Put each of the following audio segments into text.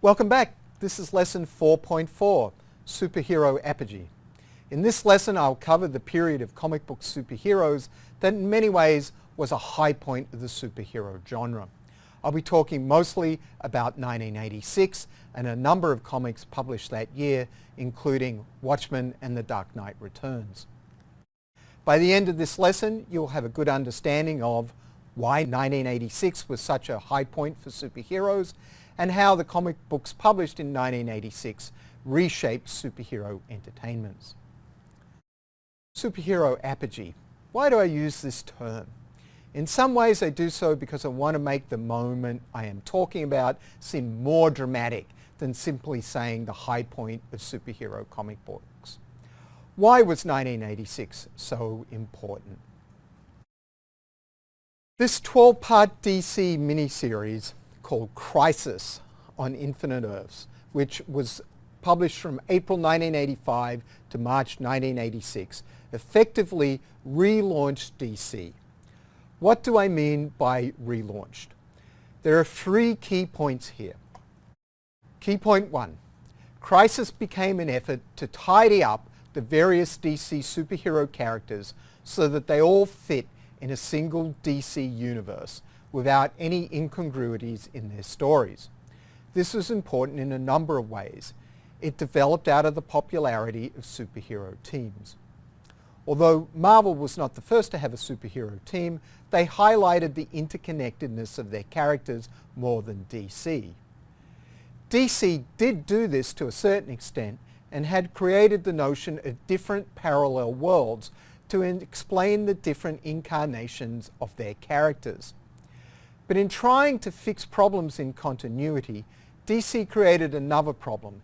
Welcome back. This is lesson 4.4, Superhero Apogee. In this lesson I'll cover the period of comic book superheroes that in many ways was a high point of the superhero genre. I'll be talking mostly about 1986 and a number of comics published that year, including Watchmen and The Dark Knight Returns. By the end of this lesson you'll have a good understanding of why 1986 was such a high point for superheroes and how the comic books published in 1986 reshaped superhero entertainments. Superhero apogee. Why do I use this term? In some ways I do so because I want to make the moment I am talking about seem more dramatic than simply saying the high point of superhero comic books. Why was 1986 so important? This 12-part DC miniseries called Crisis on Infinite Earths, which was published from April 1985 to March 1986, effectively relaunched DC. What do I mean by relaunched? There are three key points here. Key point one, Crisis became an effort to tidy up the various DC superhero characters so that they all fit in a single DC universe without any incongruities in their stories. This was important in a number of ways. It developed out of the popularity of superhero teams. Although Marvel was not the first to have a superhero team, they highlighted the interconnectedness of their characters more than DC. DC did do this to a certain extent and had created the notion of different parallel worlds to explain the different incarnations of their characters. But in trying to fix problems in continuity, DC created another problem,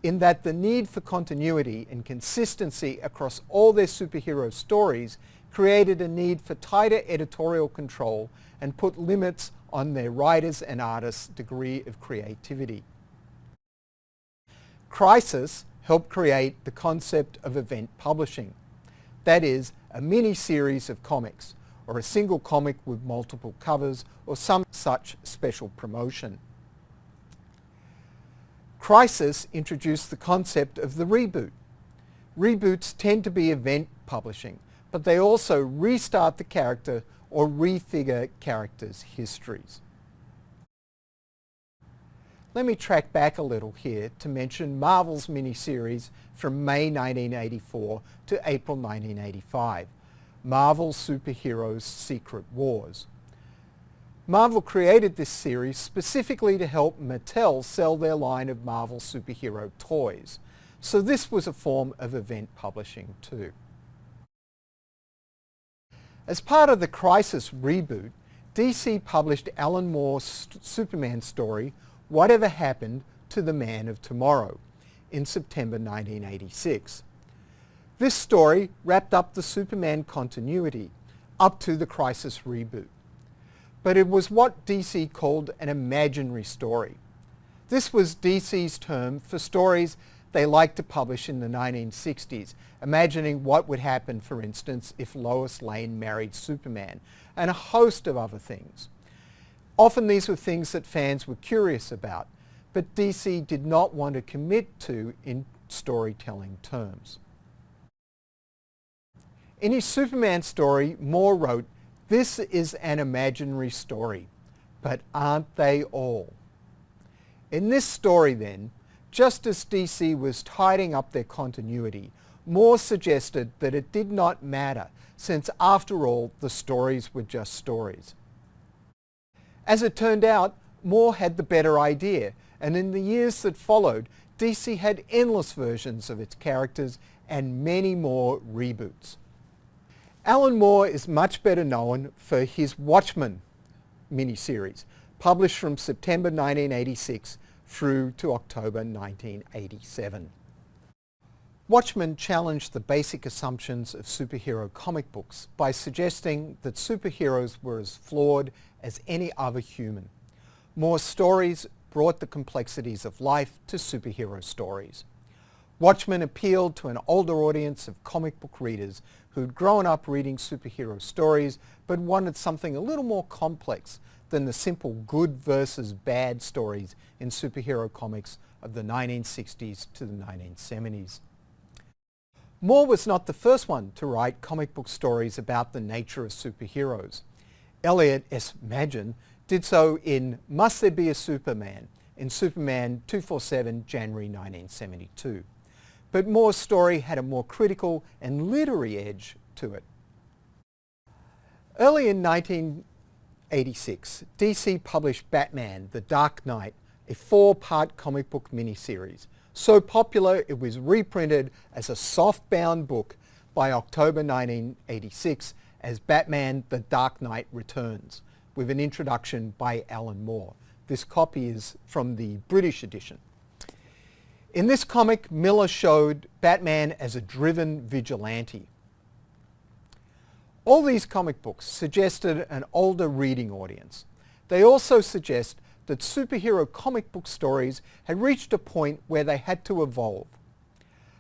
in that the need for continuity and consistency across all their superhero stories created a need for tighter editorial control and put limits on their writers' and artists' degree of creativity. Crisis helped create the concept of event publishing. That is, a mini-series of comics, or a single comic with multiple covers, or some such special promotion. Crisis introduced the concept of the reboot. Reboots tend to be event publishing, but they also restart the character or refigure characters' histories. Let me track back a little here to mention Marvel's miniseries from May 1984 to April 1985, Marvel Superheroes Secret Wars. Marvel created this series specifically to help Mattel sell their line of Marvel superhero toys, so this was a form of event publishing too. As part of the Crisis reboot, DC published Alan Moore's Superman story, Whatever Happened to the Man of Tomorrow, in September 1986. This story wrapped up the Superman continuity up to the Crisis reboot. But it was what DC called an imaginary story. This was DC's term for stories they liked to publish in the 1960s, imagining what would happen, for instance, if Lois Lane married Superman, and a host of other things. Often these were things that fans were curious about, but DC did not want to commit to in storytelling terms. In his Superman story, Moore wrote, "This is an imaginary story, but aren't they all?" In this story then, just as DC was tidying up their continuity, Moore suggested that it did not matter, since after all the stories were just stories. As it turned out, Moore had the better idea, and in the years that followed, DC had endless versions of its characters and many more reboots. Alan Moore is much better known for his Watchmen miniseries, published from September 1986 through to October 1987. Watchmen challenged the basic assumptions of superhero comic books by suggesting that superheroes were as flawed as any other human. Moore's stories brought the complexities of life to superhero stories. Watchmen appealed to an older audience of comic book readers who'd grown up reading superhero stories but wanted something a little more complex than the simple good versus bad stories in superhero comics of the 1960s to the 1970s. Moore was not the first one to write comic book stories about the nature of superheroes. Elliot S. Maggin did so in Must There Be a Superman in Superman 247, January 1972. But Moore's story had a more critical and literary edge to it. Early in 1986, DC published Batman: The Dark Knight, a 4-part comic book miniseries. So popular it was reprinted as a softbound book by October 1986 as Batman: The Dark Knight Returns, with an introduction by Alan Moore. This copy is from the British edition. In this comic, Miller showed Batman as a driven vigilante. All these comic books suggested an older reading audience. They also suggest that superhero comic book stories had reached a point where they had to evolve.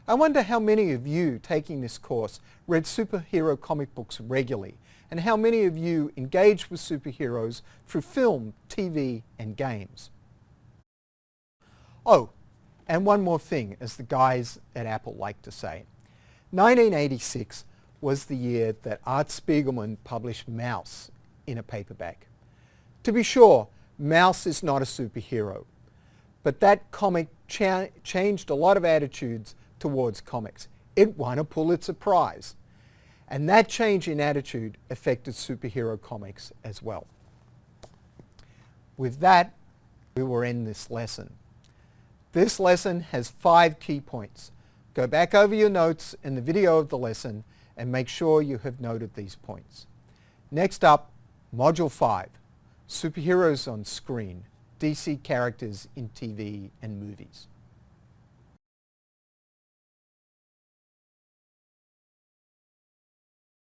I wonder how many of you taking this course read superhero comic books regularly, and how many of you engaged with superheroes through film, TV, and games. Oh, and one more thing, as the guys at Apple like to say. 1986 was the year that Art Spiegelman published Mouse in a paperback. To be sure, Mouse is not a superhero, but that comic changed a lot of attitudes towards comics. It won a Pulitzer Prize. And that change in attitude affected superhero comics as well. With that, we will end this lesson. This lesson has 5 key points. Go back over your notes in the video of the lesson and make sure you have noted these points. Next up, Module 5, Superheroes on Screen, DC Characters in TV and Movies.